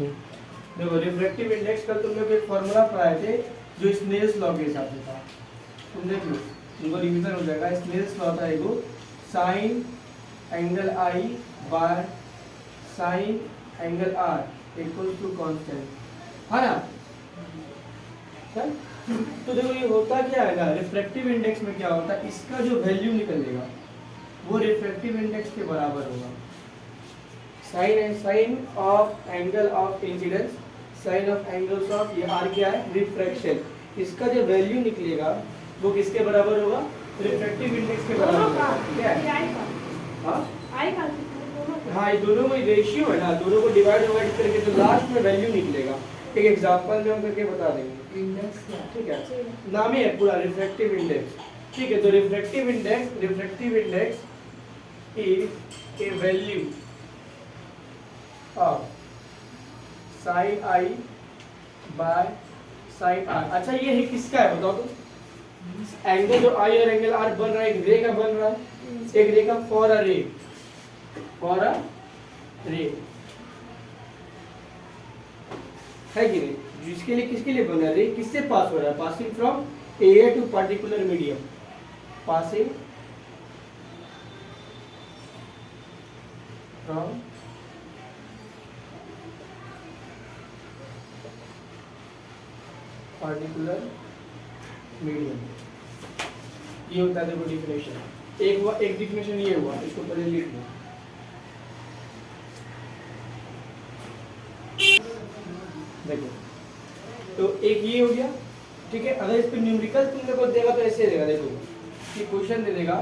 देखो refractive index कल तुम लोग एक फॉर्मूला पढ़ाए थे जो स्नेल्स लॉ के हिसाब से था, तुम देख लो उनको रिवीजन हो जाएगा। स्नेल्स लॉ था एगो sine angle i by sine angle r equals to constant, है ना। चल तो देखो ये होता क्या है ना, रिफ्रैक्टिव इंडेक्स में क्या होता है, इसका जो वैल्यू निकलेगा वो रिफ्रैक्टिव इंडेक्स के बराबर होगा। Sine of angle of incidence, sine of angles of, ये आर क्या है, रिफ्रैक्शन, इसका जो वैल्यू निकलेगा वो किसके बराबर होगा, रिफ्रैक्टिव इंडेक्स के बराबर होगा। ठीक है, हाँ ये दोनों में रेशियो है ना, दोनों को डिवाइड करके तो लास्ट में वैल्यू निकलेगा। एक एग्जांपल में हम करके बता देंगे। इंडेक्स, ठीक है, नाम ही है पूरा रिफ्रैक्टिव इंडेक्स। ठीक है, तो refractive index is a value of sine i by sine r. अच्छा ये है किसका है बताओ तो, एंगल जो आई और एंगल आर बन रहा है एक रे का बन रहा है, एक रे का फॉर अ रे है कि नहीं, जिसके लिए किसके लिए बना रे, किससे पास हो रहा है, passing from area to particular medium, passing from particular medium, ये होता है देखो डिफिनेशन। एक डिफिनेशन ये हुआ, इसको पहले लिख लो। देखो तो एक ये हो गया, ठीक है। अगर इस पे न्यूमेरिकल तुमने को देगा तो ऐसे देगा, देखो कि क्वेश्चन दे देगा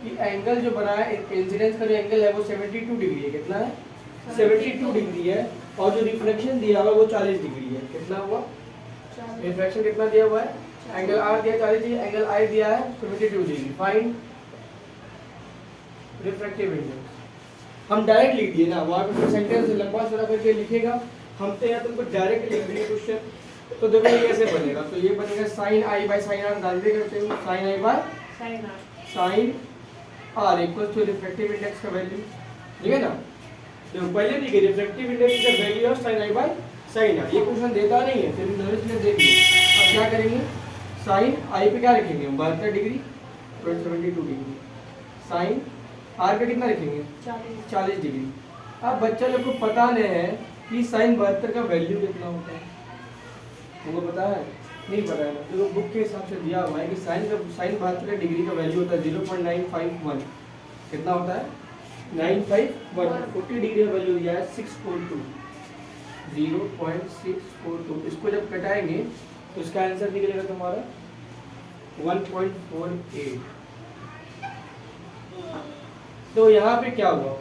कि एंगल जो बना है इंसिडेंस का जो एंगल है वो 72 डिग्री है, कितना है 72 डिग्री है, और जो रिफ्लेक्शन दिया हुआ वो 40 डिग्री है, कितना हुआ रिफ्लेक्शन कितना दिया हुआ है, एंगल आर दिया 40 डिग्री, एंगल आई दिया है 72 डिग्री। Find refractive index. हम डायरेक्ट लिख दिए ना, वहां पे सेंटेंस लंबा चौड़ा करके लिखेगा, हम तो यहाँ तुमको डायरेक्ट लिख दिए क्वेश्चन। तो देखो ये कैसे बनेगा, तो ये बनेगा sine i by sine r, डाल दे करते हैं sine i by sine r equals to refractive index का वैल्यू, ठीक है ना। तो पहले भी refractive index is the value of sine i by sine r. ये क्वेश्चन देता नहीं है, फिर नॉलेज में देख लो। अब क्या करेंगे, साइन आई पे क्या रखेंगे 72 डिग्री, 72 डिग्री, साइन आर पे कितना रखेंगे 40 डिग्री। अब बच्चा लोग को पता नहीं है कि साइन 72 का वैल्यू कितना होता है, तुमको पता है, नहीं पता है ना। तो बुक के हिसाब से दिया हुआ है कि साइन 72 डिग्री का वैल्यू होता है 0.951, कितना होता है 951। 40 डिग्री का वैल्यू दिया है 642, 0.642। इसको जब कटाएंगे तो इसका आंसर निकलेगा तुम्हारा 1.48। तो यहाँ पे क्या हुआ,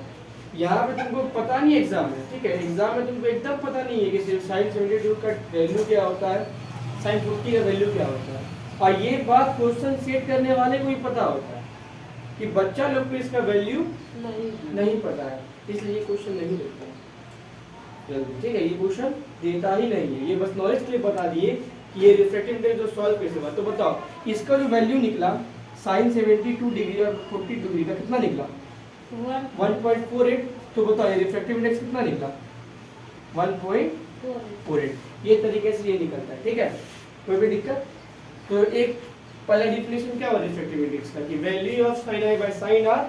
यहाँ पे तुमको पता नहीं एग्जाम में, ठीक है, एग्जाम में तुमको एकदम पता नहीं है कि साइन 72 का वैल्यू क्या होता है, साइन 40 का वैल्यू क्या होता है। और ये बात क्वेश्चन सेट करने वाले को ही पता होता है कि बच्चा लोग को इसका वैल्यू नहीं पता है, इसलिए क्वेश्चन नहीं देता जल्दी, ठीक है। ये क्वेश्चन देता ही नहीं है, ये बस नॉलेज के लिए बता दिए कि ये रिफ्रैक्टिव इंडेक्स जो सॉल्व कैसे हुआ। तो बताओ इसका जो वैल्यू निकला साइन 72 डिग्री और 40 डिग्री का कितना निकला 1.48। तो बताओ ये रिफ्रैक्टिव इंडेक्स कितना निकला 1.48। ये तरीके से ये निकलता है, ठीक है, कोई भी दिक्कत। तो एक पहला डिफिनेशन क्या हुआ रिफ्रैक्टिव इंडेक्स का, कि value of sine i by sine r,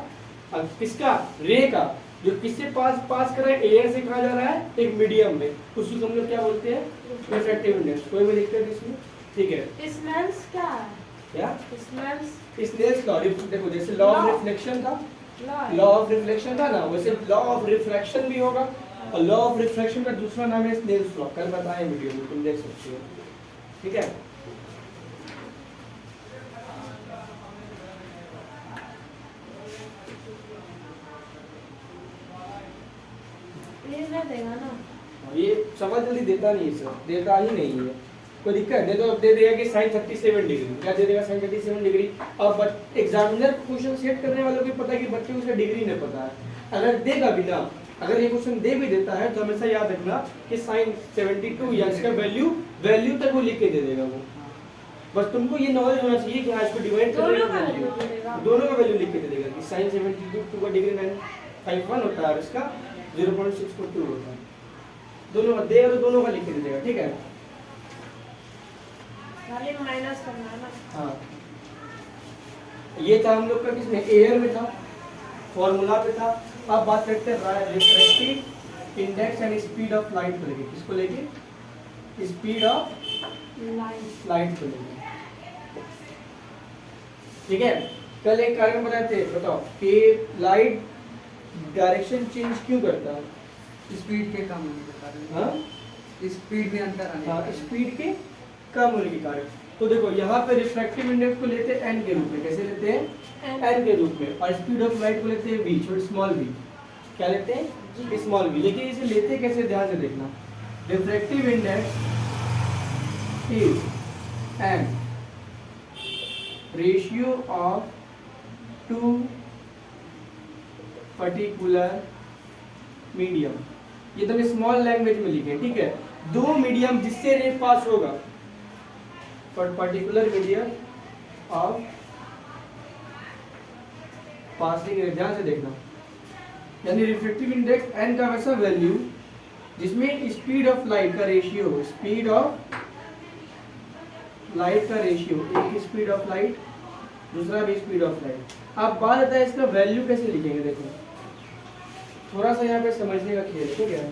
किसका रे का, जो किससे पास कर रहा है, एयर से कहा जा रहा है एक मीडियम में, उसी को हम लोग क्या बोलते हैं रिफ्रैक्टिव इंडेक्स। कोई भी दिक्कत इसमें, ठीक है। स्नेल्स क्या है, क्या स्नेल्स लॉ, देखो जैसे लॉ ऑफ रिफ्लेक्शन था, लॉ ऑफ रिफ्लेक्शन था ना, वैसे लॉ ऑफ रिफ्रैक्शन भी होगा, और लॉ ऑफ रिफ्रैक्शन का दूसरा नाम है स्नेल्स लॉ, कल बताएं वीडियो में, तुम देख सकते हो, ठीक है। ये देगा ना, ये सवाल जल्दी देता नहीं है, सर देता ही नहीं है, कोई दिक्कत दे तो दे देगा कि साइन 37 डिग्री, क्या दे देगा साइन 37 डिग्री। और एग्जामिनर क्वेश्चन सेट करने वालों को पता है कि बच्चे को उसका डिग्री नहीं पता है। अगर देगा भी ना, अगर ये क्वेश्चन दे भी देता है तो हमेशा याद रखना कि साइन 72 या इसका वैल्यू तक वो लिख के दे देगा वो। बस तुमको ये नॉलेज होना चाहिए कि आज को डिवाइड करने का दोनों का वैल्यू लिख के दे देगा कि साइन 72 का डिग्री 951 होता है और इसका 0.642 होता है, दोनों का देगा तो दोनों का लिख के दे देगा, ठीक है। खाली माइनस करना है ना। हाँ, ये था हम लोग का किसमें, एयर में था, फॉर्मूला पे था। अब बात करते हैं refractive index and speed of light को लेके। किसको लेके? स्पीड ऑफ लाइट को लेके, ठीक है। कल एक कार्य बताए थे, बताओ कि लाइट डायरेक्शन चेंज क्यों करता है? स्पीड के कम होने के कारण। हाँ, स्पीड में अंतर आने हाँ, के कारण। स्पीड के कम होने के कारण। तो देखो यहाँ पे रिफ्रैक्टिव इंडेक्स को लेते हैं एन के रूप में। कैसे लेते हैं? एन के रूप में। और स्पीड ऑफ लाइट को लेते हैं वी, छोटे स्मॉल वी। क्या लेते हैं? Small v. लेकिन इसे लेते कैसे, ध्यान से देखना। Refractive index is an ratio of two particular medium. ये तो स्मॉल लैंग्वेज में लिखे, ठीक है। दो मीडियम जिससे रे पास होगा, पर्टिकुलर मीडियम ऑफ पासिंग रे। ध्यान से देखना, यानी रिफ्रैक्टिव इंडेक्स एन का वैसा वैल्यू जिसमें स्पीड ऑफ लाइट का रेशियो हो, स्पीड ऑफ लाइट का रेशियो, एक स्पीड ऑफ लाइट, दूसरा भी स्पीड ऑफ लाइट। अब बात आता है इसका वैल्यू कैसे लिखेंगे। देखो थोड़ा सा यहाँ पे समझने का खेल है, ठीक है।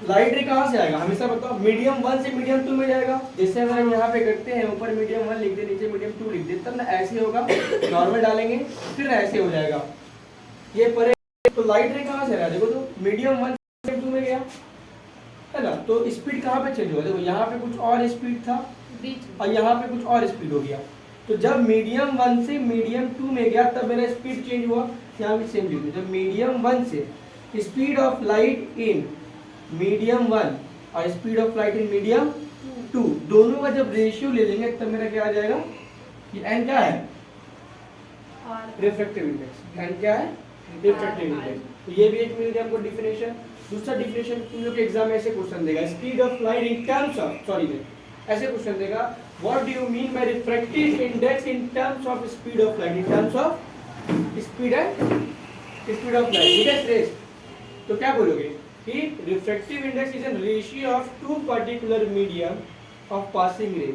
लाइट रे कहाँ से आएगा हमेशा बताओ? मीडियम 1 से मीडियम 2 में जाएगा। जैसे अगर हम यहाँ पे करते हैं, ऊपर मीडियम 1 लिख दे, नीचे मीडियम 2 लिख दे, तब ना ऐसे होगा, नॉर्मल डालेंगे फिर ऐसे हो जाएगा। ये परे तो लाइट रे कहाँ से आया? देखो तो मीडियम 1 से मीडियम 2 में गया है ना, तो स्पीड कहाँ पे चेंज हुआ? देखो यहाँ पे कुछ और स्पीड था और यहाँ पे कुछ और स्पीड हो गया। तो जब मीडियम 1 से मीडियम 2 में गया तब मेरा स्पीड चेंज हुआ। यहाँ पे सेम लिख दो, जब मीडियम 1 से speed of light in medium 1 और speed of light in medium 2 दोनों का जब रेशियो ले लेंगे तब मेरा क्या आ जाएगा? ये एन क्या है? Refractive index. एन क्या है? Refractive index. तो ये भी एक मिल गया हमको डिफिनेशन। दूसरा डिफिनेशन तुम लोग के एग्जाम में ऐसे क्वेश्चन देगा, speed of light in terms of, sorry ऐसे क्वेश्चन देगा, what do you mean by refractive index in terms of speed of light, in terms of speed and speed of light, ठीक है श्रेष्ठ। तो क्या बोलोगे कि refractive index is an ratio of two particular medium of passing ray,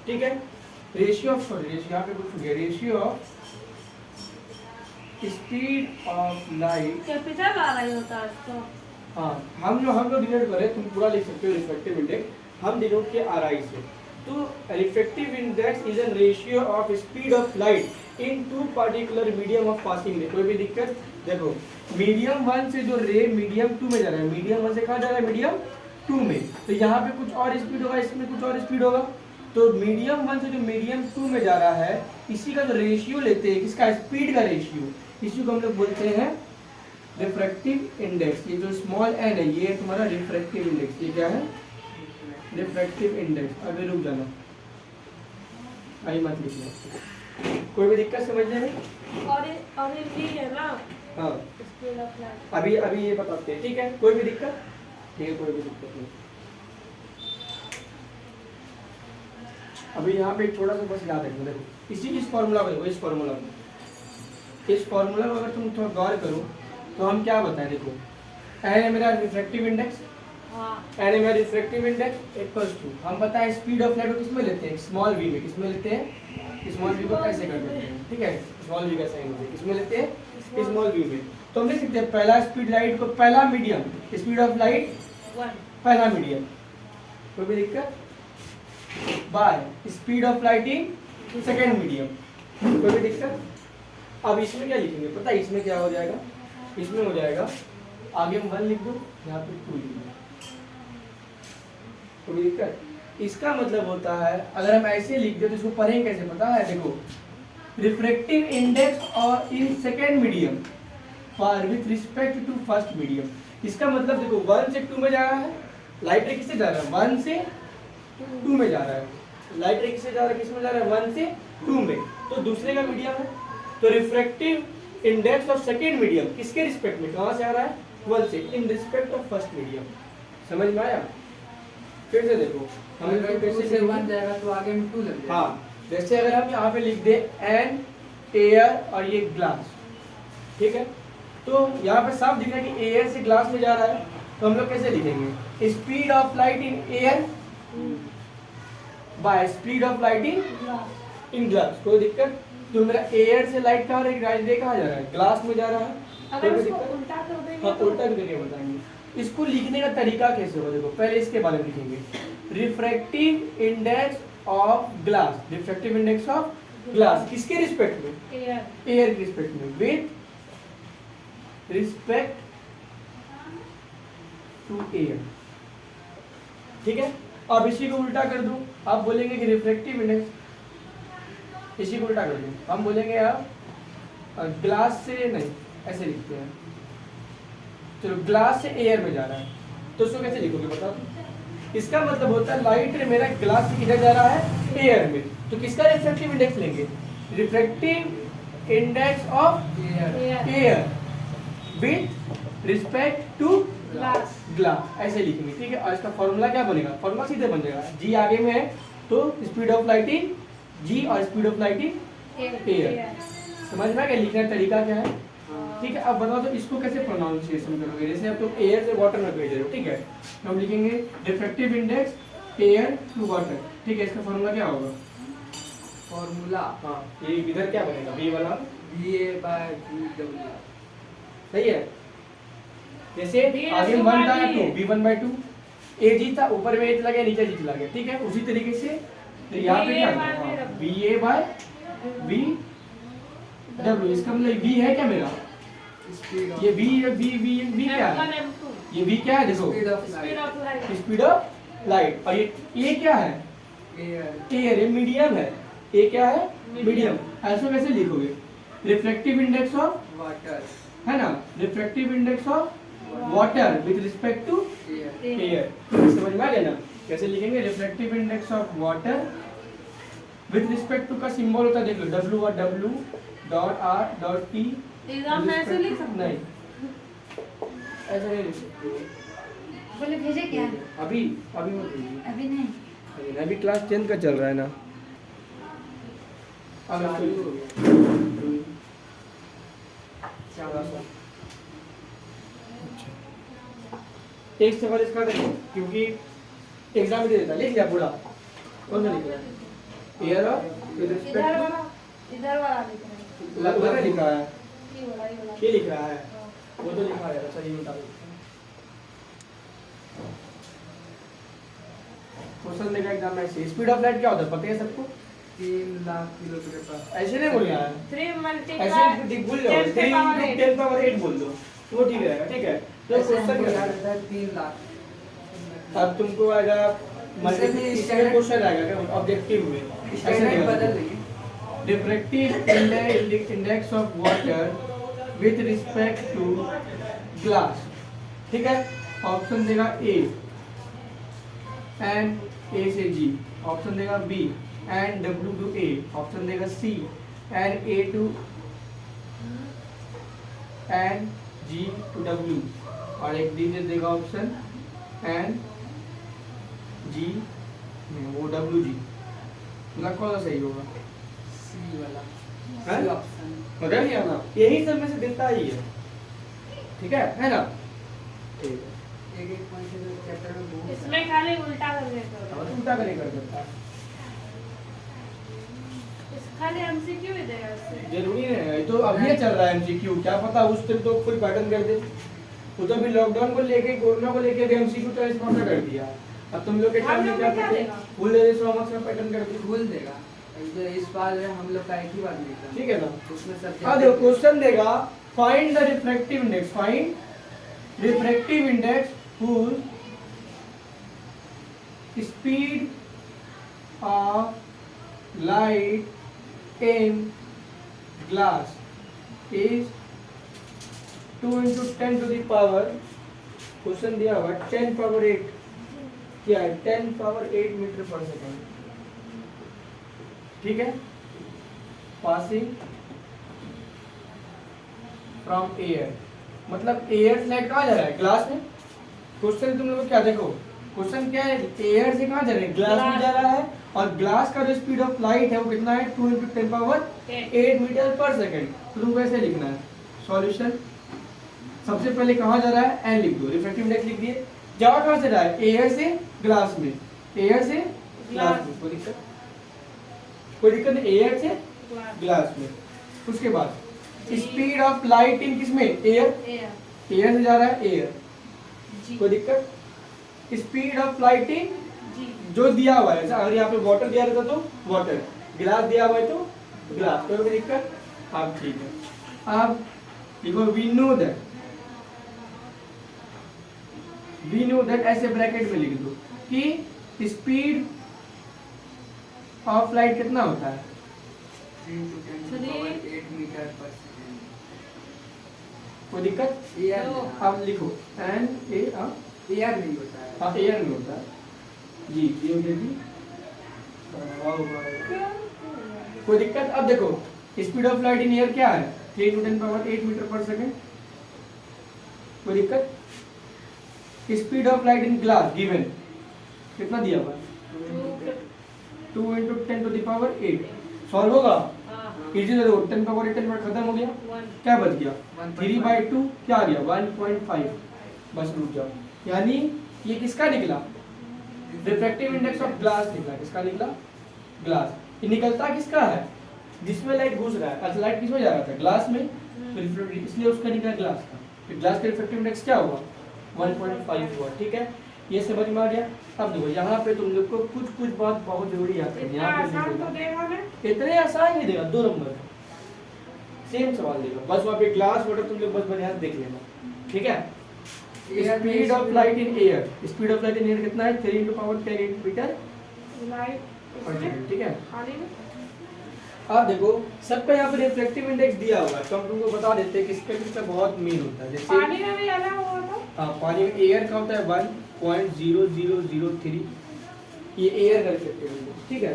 ठीक है। Ratio of, sorry ratio यहाँ पे कुछ हो गया, ratio of speed of light, capital आ रही होता है इसको। हाँ हम लोग डिनोट करें, तुम पूरा लिख सकते हो रिफ्रैक्टिव इंडेक्स, हम डिनोट किए आरआई से। तो refractive index is an ratio of speed of light in two particular medium of passing ray. कोई भी दिक्कत? देखो मीडियम 1 से जो रे मीडियम 2 में जा रहा है, मीडियम 1 से कहाँ जा रहा है? मीडियम 2 में। तो यहाँ पे कुछ और स्पीड होगा, इसमें कुछ और स्पीड होगा। तो मीडियम 1 से जो मीडियम 2 में जा रहा है, इसी का जो रेशियो लेते हैं, किसका? स्पीड का रेशियो, इसी को हम लोग बोलते हैं रिफ्रैक्टिव इंडेक्स। ये जो स्मॉल एन है ये तुम्हारा रिफ्रैक्टिव इंडेक्स। ये क्या है? Refractive index. अभी रुक जाना, आई मत लिखना। कोई भी दिक्कत समझने में? और ये भी है ना हाँ स्पीड ऑफ लाइट। अभी ये बताते हैं, ठीक है। कोई भी दिक्कत? ठीक है, कोई भी दिक्कत नहीं। अभी यहाँ पे थोड़ा सा बस याद रखना, देखो इस फॉर्मूला को देखो, इस फॉर्मूला को अगर तुम थोड़ा गौर करो तो हम क्या बताएं। देखो एन है मेरा रिफ्रैक्टिव इंडेक्स, एन है मेरा रिफ्रैक्टिव इंडेक्स इक्वल्स टू, हम बताएं स्पीड ऑफ लाइट को किसमें लेते हैं? स्मॉल वी में। किसमें लेते हैं? स्मॉल वी को ऐसे कर देते हैं, ठीक है। स्मॉल वी का साइन होता है, किसमें लेते हैं? स्मॉल वी में। तो हम लिख सकते हैं पहला स्पीड लाइट को, पहला मीडियम स्पीड ऑफ लाइट 1 पहला मीडियम, कोई भी दिक्कत? By speed of light in second medium, कोई भी दिक्कत? अब इसमें क्या लिखेंगे पता है? इसमें क्या हो जाएगा? इसमें हो जाएगा, आगे हम 1 लिख दो, यहाँ पे 2 लिख दो, कोई दिक्कत? इसका मतलब होता है अगर हम ऐसे लिख दे तो इसको पढ़ेंगे कैसे पता है? देखो रिफ्रैक्टिव इंडेक्स और in second medium for with respect to first medium. इसका मतलब देखो 1 से 2 में जा रहा है, लाइट रे किससे जा रहा है? 1 से 2 में जा रहा है। लाइट रे किससे जा रहा है? किस में जा रहा है? 1 से 2 में। तो दूसरे का मीडियम है, तो refractive index of second medium किसके रिस्पेक्ट में? कहाँ से आ रहा है? 1 से, in respect of first medium. समझ में आया? फिर से देखो हम अगर 2 से 1 जाएगा तो आगे में 2 लग जाएगा। हाँ, जैसे अगर हम यहाँ पे लिख दे एन एयर और ये ग्लास, ठीक है। तो यहाँ पे साफ दिख रहा है कि एयर से ग्लास में जा रहा है, तो हम लोग कैसे लिखेंगे? Speed of light in air by speed of light in glass. कोई दिक्कत? तो मेरा एयर से लाइट कहाँ जा रहा है? ग्लास में जा रहा है। अगर कोई उसको दिक्कत? उल्टा कर देंगे हाँ, तो उल्टा भी करके बताएंगे। इसको लिखने का तरीका कैसे होगा? देखो पहले इसके बारे में लिखेंगे। Refractive index of glass, refractive index of glass किसके रिस्पेक्ट में? एयर एयर के रिस्पेक्ट में, विद रिस्पेक्ट टू एयर। ठीक है, अब इसी को उल्टा कर दूं, आप बोलेंगे कि रिफ्रैक्टिव इंडेक्स, इसी को उल्टा कर दूं, हम बोलेंगे आप ग्लास से नहीं, ऐसे लिखते हैं। चलो ग्लास से एयर में जा रहा है, तो उसको कैसे लिखोगे बताओ? इसका मतलब होता है लाइट मेरा ग्लास से किधर जा रहा है? एयर में। तो किसका रिफ्रैक्टिव इंडेक्स लेंगे? Refractive index of air with respect to glass glass, ऐसे लिखेंगे। ठीक है, और इसका फॉर्मूला क्या बनेगा? फॉर्मूला सीधे बन जाएगा, जी आगे में है तो स्पीड ऑफ लाइट इन जी और speed of light in air. समझ में आ गया लिखने का तरीका क्या है? ठीक है, अब बताओ तो इसको कैसे प्रोनाउंसिएशन करोगे? जैसे अब तुम एयर से वाटर में भेज रहे हो, ठीक है, तो हम लिखेंगे refractive index air to water. ठीक है, इसका फॉर्मूला क्या होगा? फॉर्मूला हाँ, ये इधर क्या बनेगा? V वाला VA/VW। सही है। जैसे आगे 1 था 2, V1/2, A जी था, ऊपर में A चला गया, नीचे जी चला गया। ठीक है, उसी तरीके से तो यहाँ पे क्या है? VA/VW। इसका मतलब V है क्या मेरा? स्पीड ये V क्या है? ये V क्या है? देखो speed of speed light. Of light speed of light. और ये क्या है? एयर एयर, ये मीडियम है। ये क्या है? मीडियम। ऐसा कैसे लिखोगे? रिफ्रैक्टिव इंडेक्स ऑफ, वाटर है ना, refractive index of water with respect to air. Air. समझ में आ गया ना? कैसे लिखेंगे? Refractive index of water with respect to का सिंबल होता है, देख लो, W और W dot R dot T। Exam में ऐसे लिख सकते नहीं, ऐसा नहीं लिख सकते। बोले भेजे क्या? अभी अभी मत भेजिए, अभी नहीं। अभी क्लास 10 का चल रहा है ना। अब चालू हो इसको- चालू। एक सवाल इसका देखो, क्योंकि एग्जाम में दे देता। लिख लिया पूरा? कौन सा लिख रहा है? एयर ऑफ विद इधर रिस्पेक्ट वाला इधर वाला लिख रहे हैं। लगभग लिखा है, ये वाला ये वाला। ये लिख रहा है, वो तो लिखा है। अच्छा, ये बता दो क्वेश्चन देखा एग्जाम में। ऐसे स्पीड ऑफ लाइट क्या होता है पता है सबको? 3 लाख किलोमीटर पर ऐसे नहीं बोलना है, 3 मल्टीप्लाई ऐसे भूल जाओ, 3 into 10 power 8 बोल दो, वो ठीक रहेगा। ठीक है, तो ऐसे क्वेश्चन हमको क्या याद है? रहता है 3 लाख। अब तुमको आएगा मल्टीप्लिकेशन क्वेश्चन आएगा क्या ऑब्जेक्टिव में? ऐसे स्टैंडर्ड नहीं बदल देंगे। Refractive index of water with respect to glass. ठीक है, ऑप्शन देगा ए एंड ए से जी, ऑप्शन देगा B and W to A, option देगा C and A two and G two W, और एक डी देगा ऑप्शन एंड जी वो डब्ल्यू जी। मतलब कौन सा सही होगा? सी वाला हैं? C option. पकड़ लिया ना? यही सब में से देता ही है। ठीक है ना? ठीक है, एक पॉइंट है चैप्टर में बहुत इसमें खाली उल्टा करने को अब उल्टा का नहीं कर सकता, इस खाली एमसीक्यू ही देगा इससे। जरूरी नहीं है। ये तो अभी चल रहा है एमसीक्यू, क्या पता उस दिन तो फुल पैटर्न कर दे। वो तो अभी लॉकडाउन को लेके, कोरोना को लेके भी एमसीक्यू तो स्पॉन्सर कर दिया। अब तुम लोग के टाइम में क्या क्या करते? देगा? फुल दे 100 मार्क्स का पैटर्न कर दे। भूल देगा। जो इस बार जो है हम लोग का एक ही बार निकला। ठीक है ना? उसमें हाँ देखो, क्वेश्चन देगा find the refractive index, find refractive index whose speed of light in glass is 2 into 10 to the power, question दिया हुआ 10 पावर 8, क्या है 10 पावर 8 मीटर पर सेकेंड। ठीक है, पासिंग फ्रॉम एयर, मतलब एयर से लाइट कहाँ जा रहा है? ग्लास में। क्वेश्चन तुम लोग क्या देखो, क्वेश्चन क्या है? एयर से कहाँ जा रहा है? ग्लास में जा रहा है, और ग्लास का जो स्पीड ऑफ लाइट है वो कितना है? 2 into 10 पावर 8 मीटर पर सेकेंड। तो तुमको ऐसे लिखना है सॉल्यूशन सबसे पहले कहाँ जा रहा है, एन लिख दो, रिफ्रैक्टिव इंडेक्स लिख दिए। जा कहाँ से रहा है, एयर से ग्लास में, एयर से ग्लास में, कोई दिक्कत नहीं, एयर से ग्लास में। उसके बाद स्पीड ऑफ लाइट इन किसमें, एयर, एयर से जा रहा है एयर, कोई दिक्कत। स्पीड ऑफ लाइट इन जो दिया हुआ है, अगर यहाँ पे वाटर दिया रहता तो वाटर, गिलास दिया हुआ है तो गिलास, कोई दिक्कत। अब ठीक है, अब देखो वी नो दैट ऐसे ब्रैकेट में लिख दो कि स्पीड ऑफ लाइट कितना होता है, 3 to 10 to the power 8 metre पर सेकंड। कोई दिक्कत। एयर अब लिखो एन ए एयर नहीं होता है। हाँ एयर में होता है जी, ये हो गया जी। कोई दिक्कत। अब देखो speed of light in air क्या है, 3 to 10 पावर 8 मीटर पर सेकंड, कोई दिक्कत। Speed of light in glass given कितना दिया हुआ है, 2 into 10 to the power 8। Solve होगा इजी, देखो 10 पावर 8 खत्म हो गया, क्या बच गया 3/2, क्या आ गया 1.5, बस रुक जाओ। यानी ये किसका निकला, रिफ्रैक्टिव इंडेक्स ऑफ ग्लास निकला, किसका निकला, ग्लास। ये निकलता किसका है, जिसमें लाइट घुस रहा है, अच्छा लाइट किसमें जा रहा था, ग्लास में, तो इसलिए उसका निकला ग्लास का, तो ग्लास का रिफ्रैक्टिव इंडेक्स क्या हुआ 1.5 हुआ। ठीक है, ये समझ में आ गया। अब देखो यहाँ पे तुम लोग को कुछ बात बहुत जरूरी याद करनी है, यहाँ पे इतने आसान नहीं देगा, 2 नंबर का सेम सवाल देगा, बस वहाँ पे ग्लास वाटर तुम लोग बस बढ़िया देख लेना, ठीक है। Speed of light in air, speed of light in air कितना है, 3 into power 10 मीटर पर सेकंड, ठीक है। अब देखो सबका यहाँ पे रिफ्रैक्टिव इंडेक्स दिया हुआ है, तो हम तुमको बता देते हैं किसका किसका बहुत मेन होता है। जैसे पानी में भी अलग हुआ था, हाँ पानी में एयर का होता है 1.0003, ये एयर का रिफ्रैक्टिव इंडेक्स, ठीक है।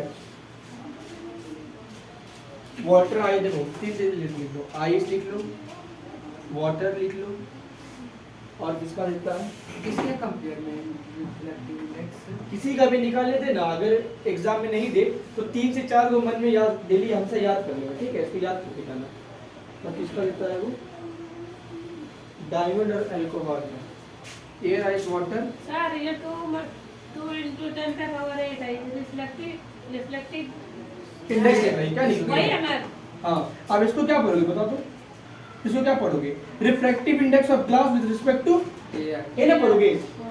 वाटर आई देखो 3 से लिख लो, आइस लिख लो, वाटर लिख लो, और किसका लिखता है, किसके कंपेयर में रिफ्रैक्टिव इंडेक्स? किसी का भी निकाल लेते ना, अगर एग्जाम में नहीं दे तो 3 से 4 को मन में याद, डेली हमसे याद कर लेना, ठीक है, इसको याद करके जाना। तो किसका लिखता है वो, डायमंड और अल्कोहल में, एयर आइस वाटर। सर ये 2 into 10 का पावर 8 है, रिफ्लेक्टिव इंडेक्स है भाई, क्या लिखना वही है है। ना, हाँ अब इसको क्या पढ़ोगे बताओ तो, इसको क्या पढ़ोगे, refractive index of glass with respect to air. ये ना पढ़ोगे,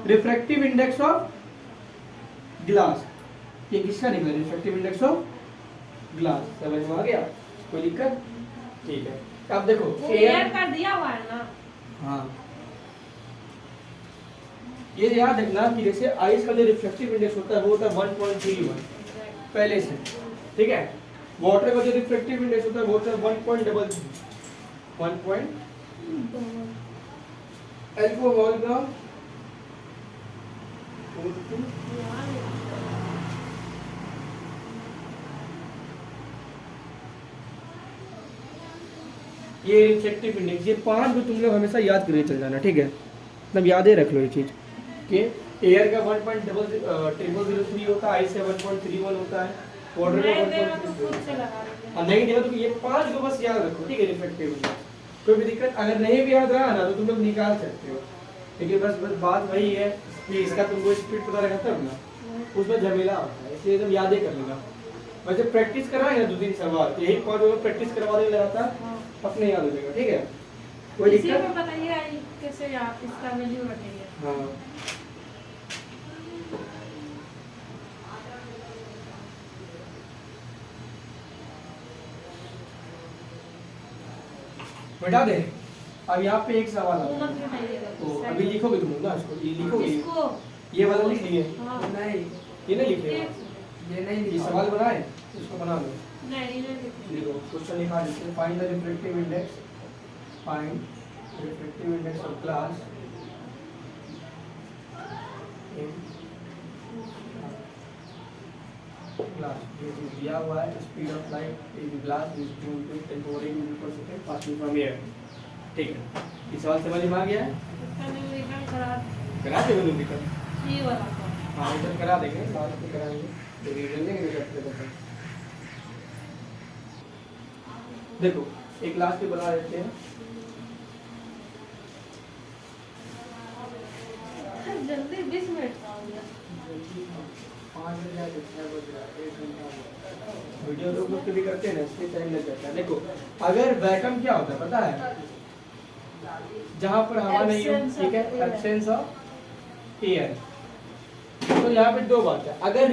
रिफ्रैक्टिव इंडेक्स ऑफ ग्लास, ये किसका निकला, रिफ्रैक्टिव इंडेक्स ऑफ ग्लास, समझ में आ गया, कोई दिक्कत। ठीक है, अब देखो वो एयर का दिया हुआ है ना। हाँ ये याद रखना कि जैसे आइस का जो रिफ्रैक्टिव इंडेक्स होता है वो होता है 1.31 पहले से, ठीक है। वाटर का जो रिफ्रैक्टिव इंडेक्स होता है वो होता है 1.33, 1. अल्कोहल का 42, ये रिफ्रैक्टिव इंडेक्स, ये 5 को तुम लोग हमेशा याद करके चल जाना, ठीक है, मतलब याद ही रख लो ये चीज कि एयर का 1.003 होता है, आइस का 1.31 होता है, वाटर का नहीं देगा तो 1.33 खुद होता से है। लगा लेंगे। और नहीं देगा तो ये 5 को बस याद रखो, ठीक है, रिफ्रैक्टिव इंडेक्स। कोई भी दिक्कत अगर नहीं भी याद रहा ना तो तुम लोग निकाल सकते हो, लेकिन बस बात वही है कि इसका तुमको स्पीड पता रखा तब ना, उसमें झमेला होता है, इसलिए तुम याद ही कर लेना। वैसे प्रैक्टिस कराएंगे ना 2-3 सवाल, तो यही 5 को प्रैक्टिस करवा देंगे लगातार, अपने याद हो जाएगा, ठीक है, कोई इसी दिक्कत। में बताइए आई कैसे आप इसका वैल्यू रखेंगे। हाँ बेटा दे, अब यहाँ पे एक सवाल आता उन्नत है, बताइएगा तो अभी लिखोगे तुम ना इसको, ये लिखोगे, इसको ये वाला लिख लिए, हाँ नहीं, ये नहीं लिखे, ये नहीं ये लिखा। सवाल बनाए, इसको बना लो। नहीं नहीं देखो क्वेश्चन लिखा है, find the refractive index, find refractive index of glass in glass, ये दिया हुआ है, speed of light in glass is 2 into 10 to 8 metre पर सेकंड, पासिंग फ्रॉम एयर, ठीक है। ये सवाल समझ में आ गया है, इसका निरीक्षण करा देंगे लोग दिक्कत, ये वाला का हाँ इधर करा देंगे, बाद में कराएंगे, तो रिवीजन देंगे करते करते। देखो एक क्लास के बना देते हैं, जल्दी 20 मिनट का हो गया। 5 बजे आके 6 बज रहा है, 1 घंटा हुआ। वीडियो लोग कभी करते हैं ना, इसलिए टाइम लग जाता है। देखो अगर वैक्यूम क्या होता है पता है, जहाँ पर हवा नहीं हो, Absence ठीक है, of air. Absence of air. तो यहाँ पे दो बात है, अगर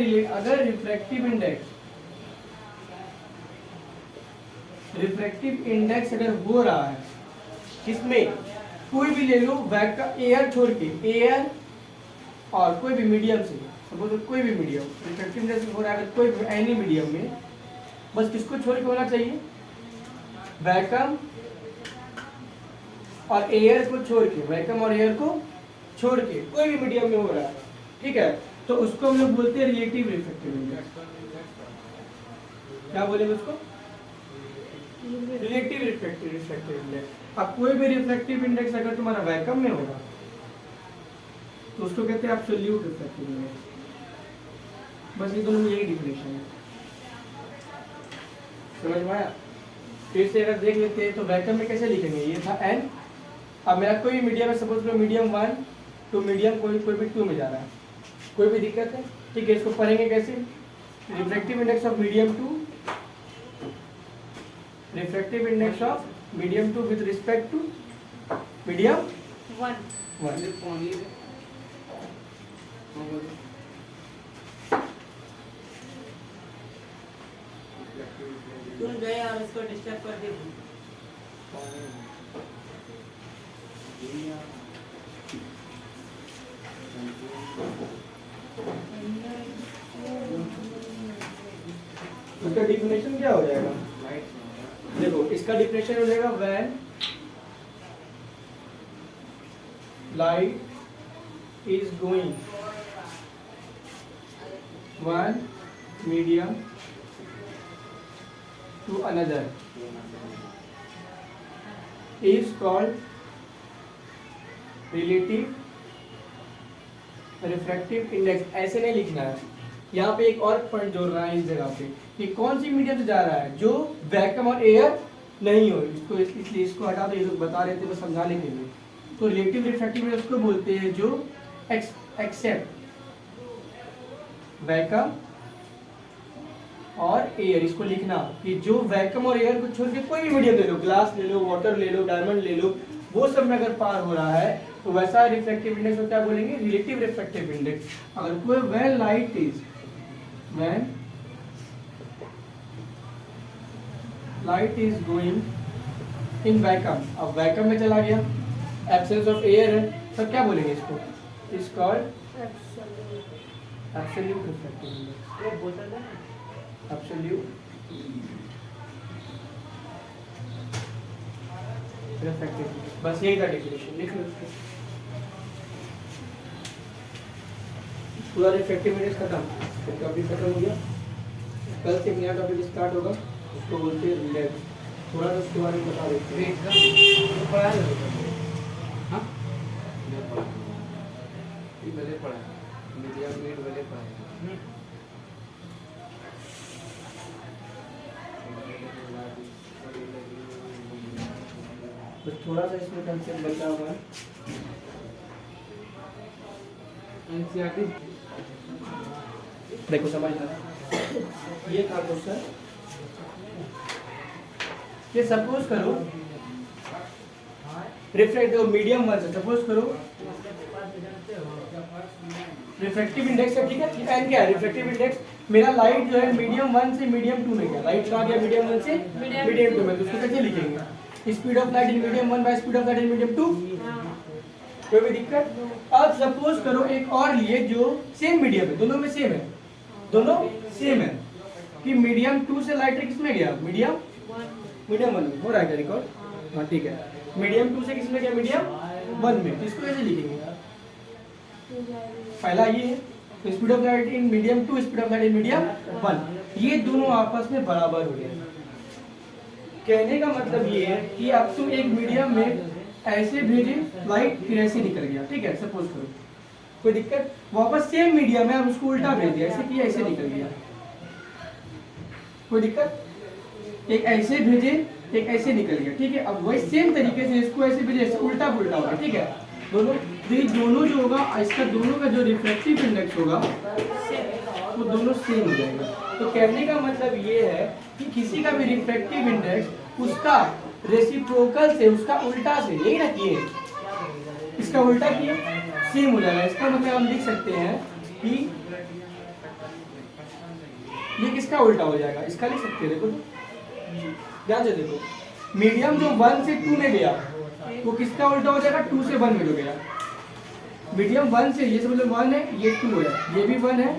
रिफ्रैक्टिव इंडेक्स अगर हो रहा है किसमें, कोई भी ले लो वैक्यूम एयर छोड़ के, एयर और कोई भी मीडियम से, सपोज कोई भी मीडियम रिफ्रैक्टिव इंडेक्स हो रहा है, अगर कोई भी एनी मीडियम में, बस किसको छोड़ के होना चाहिए, वैक्यूम और एयर को छोड़ के, वैक्यूम और एयर को छोड़ के कोई भी मीडियम में हो रहा है, ठीक है, तो उसको हम लोग बोलते हैं रिलेटिव रिफ्रैक्टिव इंडेक्स। क्या बोलेंगे उसको, रिलेटिव रिफ्रैक्टिव इंडेक्स। अब कोई भी रिफ्रैक्टिव इंडेक्स अगर तुम्हारा वैक्यूम में होगा तो उसको कहते हैं एब्सोल्यूट रिफ्रैक्टिव इंडेक्स। बस ये दोनों में यही डिफिनेशन है, समझ में आया। फिर से अगर देख लेते हैं तो वैक्यूम में कैसे लिखेंगे, ये था n, अब मेरा कोई मीडियम है, सपोज करो मीडियम 1 टू मीडियम कोई भी 2 में जा रहा है, कोई भी दिक्कत है, ठीक है। इसको पढ़ेंगे कैसे, refractive index of medium 2, refractive index of medium 2 with respect to medium 1 1। पानी दे। हाँ, बोलो। तुम गए और इसको डिस्टर्ब कर दिए। उसका डिफिनेशन क्या हो जाएगा, देखो इसका डिफिनेशन हो जाएगा when light is going one medium to another is called relative refractive index। ऐसे नहीं लिखना है, यहाँ पे एक और पॉइंट जोड़ना है इस जगह पे कि कौन सी मीडियम से जा रहा है, जो वैक्यूम और एयर नहीं हो, इसको इसलिए इसको हटा दो, ये लोग बता रहे थे बस समझाने के लिए। तो रिलेटिव रिफ्रैक्टिव इंडेक्स को बोलते हैं जो एक्सेप्ट वैक्यूम और एयर। इसको लिखना कि जो वैक्यूम और एयर को छोड़ के कोई भी मीडियम ले लो, ग्लास ले लो, वाटर ले लो, डायमंड ले लो, वो सब में अगर पार हो रहा है तो वैसा रिफ्रैक्टिव इंडेक्स को क्या बोलेंगे, रिलेटिव रिफ्रैक्टिव इंडेक्स। अगर कोई when light is going in vacuum, अब वैक्यूम में चला गया, एब्सेंस ऑफ एयर है, तब क्या बोलेंगे इसको, is called absolute refractive index. ये बोतल है ना? एब्सोल्यूट रिफ्रैक्टिव, बस यही था डेफिनेशन, लिख लो इसको। पूरा रिफ्रैक्टिव इंडेक्स खत्म, फिर टॉपिक खत्म हो गया। कल से एक नया टॉपिक स्टार्ट होगा, उसको बोलते हैं रिलेक्स। थोड़ा सा उसके बारे में बता देते हैं। तो पढ़ा है हाँ ये भले पढ़ा है, मीडिया मीट भले पढ़ा है। बस थोड़ा सा इसमें कंसेप्ट बचा हुआ है। एनसीईआरटी देखो समझना, ये था क्वेश्चन, ये सपोज करो रिफ्रैक्टिव मीडियम वन से, सपोज करो रिफ्रैक्टिव इंडेक्स है, ठीक है, एन क्या है रिफ्रैक्टिव इंडेक्स, मेरा लाइट जो है मीडियम 1 से मीडियम 2 में गया, लाइट कहाँ गया मीडियम 1 से मीडियम 2 में, तो उसको कैसे लिखेंगे, speed of light in medium 1 by speed of light in medium 2, कोई भी दिक्कत। अब सपोज करो एक और लिए जो सेम मीडियम है, दोनों में सेम है, दोनों सेम है, कि मीडियम 2 से लाइट किस में गया, मीडियम 1 में, हो रहा है क्या रिकॉर्ड, हाँ ठीक है, मीडियम 2 से किस में गया, मीडियम 1 में, तो इसको कैसे लिखेंगे, पहला ये है, तो speed of light in medium 2, speed of light in medium 1, ये दोनों आपस में बराबर हो गए। कहने का मतलब ये है कि अब तुम एक मीडियम में ऐसे भेजे लाइट, फिर ऐसे निकल गया, ठीक है, सपोज करो, कोई दिक्कत, वापस सेम मीडियम है, अब उसको उल्टा भेज दिया, ऐसे किया ऐसे निकल गया, कोई दिक्कत, एक ऐसे भेजे एक ऐसे निकल गया, ठीक है, अब वही सेम तरीके से इसको ऐसे भेजे, ऐसे उल्टा पुल्टा हो गया, ठीक है, दोनों, तो ये दोनों जो होगा, इसका दोनों का जो रिफ्रैक्टिव इंडेक्स होगा वो दोनों सेम हो जाएगा। तो कहने का मतलब ये है कि किसी का भी रिफ्रैक्टिव इंडेक्स उसका रेसिप्रोकल से, उसका उल्टा से, यही ना किए, इसका उल्टा किए सेम हो जाएगा। इसका मतलब हम लिख सकते हैं कि ये किसका उल्टा हो जाएगा, इसका लिख सकते हैं। देखो तो ध्यान से देखो, मीडियम जो 1 से 2 में गया वो किसका उल्टा हो जाएगा, 2 से 1 में जो गया। मीडियम 1 से, ये मतलब 1 है, ये 2 है, ये भी 1 है,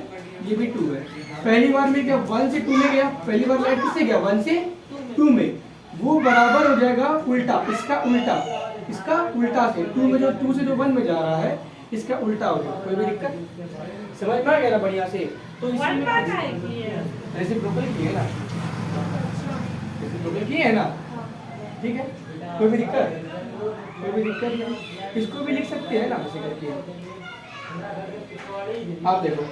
ये भी 2 है। पहली बार में क्या 1 से 2 में गया, पहली बार लाइट किससे गया, 1 से 2 में, वो बराबर हो जाएगा उल्टा, इसका उल्टा, इसका उल्टा से 2 में जो 2 से जो 1 में जा रहा है इसका उल्टा हो जाएगा। कोई भी दिक्कत समझ में आ गया ना बढ़िया से। तो वन बात इसमें आएगी है। रेसिप्रोकल की है ना, रेसिप्रोकल की है ना, ठीक है। कोई भी दिक्कत, कोई भी दिक्कत नहीं, इसको भी लिख सकते हैं ना ऐसे करके। आप देखो,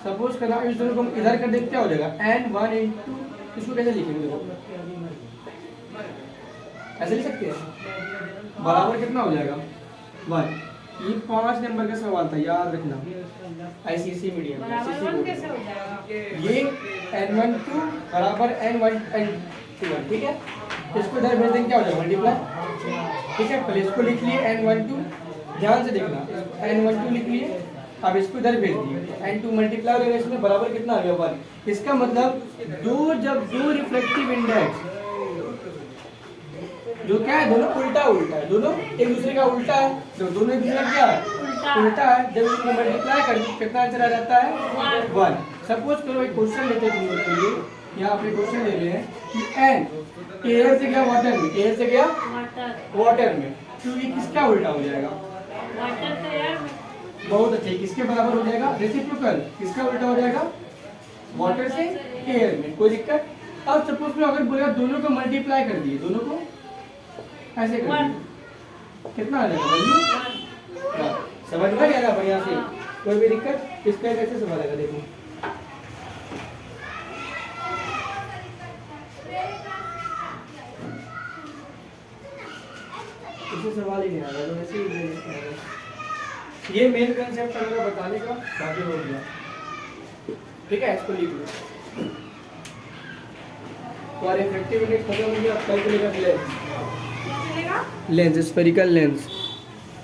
सपोज करना इस दोनों को हम इधर कर देते, क्या हो जाएगा, n1 into, इसको कैसे लिखेंगे, देखो ऐसे लिख सकते हैं, बराबर कितना हो जाएगा 1। ये 5 नंबर का सवाल था, याद रखना, ICSE मीडियम बराबर 1 कैसे हो जाएगा? ये n12 बराबर n1, ठीक है। इसको इधर भेज देंगे, क्या हो जाएगा, मल्टीप्लाई, ठीक है। पहले इसको लिख लिए n12, ध्यान से देखना, n12 लिख लिए, अब इसको इधर भेज दिए, n2 मल्टीप्लाई हो जाएगा, इसमें बराबर कितना आ गया 1। इसका मतलब जब दो रिफ्लेक्टिव इंडेक्स जो क्या है, दोनों उल्टा उल्टा है, दोनों एक दूसरे का उल्टा है, तो दोनों एक दूसरे का क्या है, उल्टा है। जब इसको मल्टीप्लाई कर कितना आंसर आ जाता है 1। सपोज करो एक क्वेश्चन लेते हैं तुम लोग के लिए, यहाँ पे क्वेश्चन ले रहे हैं कि n एयर से गया वाटर में, एयर से गया वाटर में, तो ये किसका उल्टा हो जाएगा, वाटर से एयर में। बहुत अच्छे, किसके बराबर हो जाएगा, रेसिप्रोकल, किसका उल्टा हो जाएगा, वाटर से एयर में। कोई दिक्कत। अब सपोज करो अगर बोलेगा दोनों को मल्टीप्लाई कर दिए, दोनों को ऐसे कर दिए, कितना आ जाएगा वैल्यू, समझ में आएगा बढ़िया से। कोई भी दिक्कत, इसका कैसे सवाल आएगा, देखो इसे सवाल ही नहीं आएगा, तो ऐसे ही दे देते हैं। ये मेन कंसेप्ट अगर बताने का बाकी हो गया, ठीक है। इसको लिख लो, तो रिफ्रैक्टिव इंडेक्स खत्म हो गया। अब कैलकुलेट लेंस, चलेगा? Lens, spherical lens.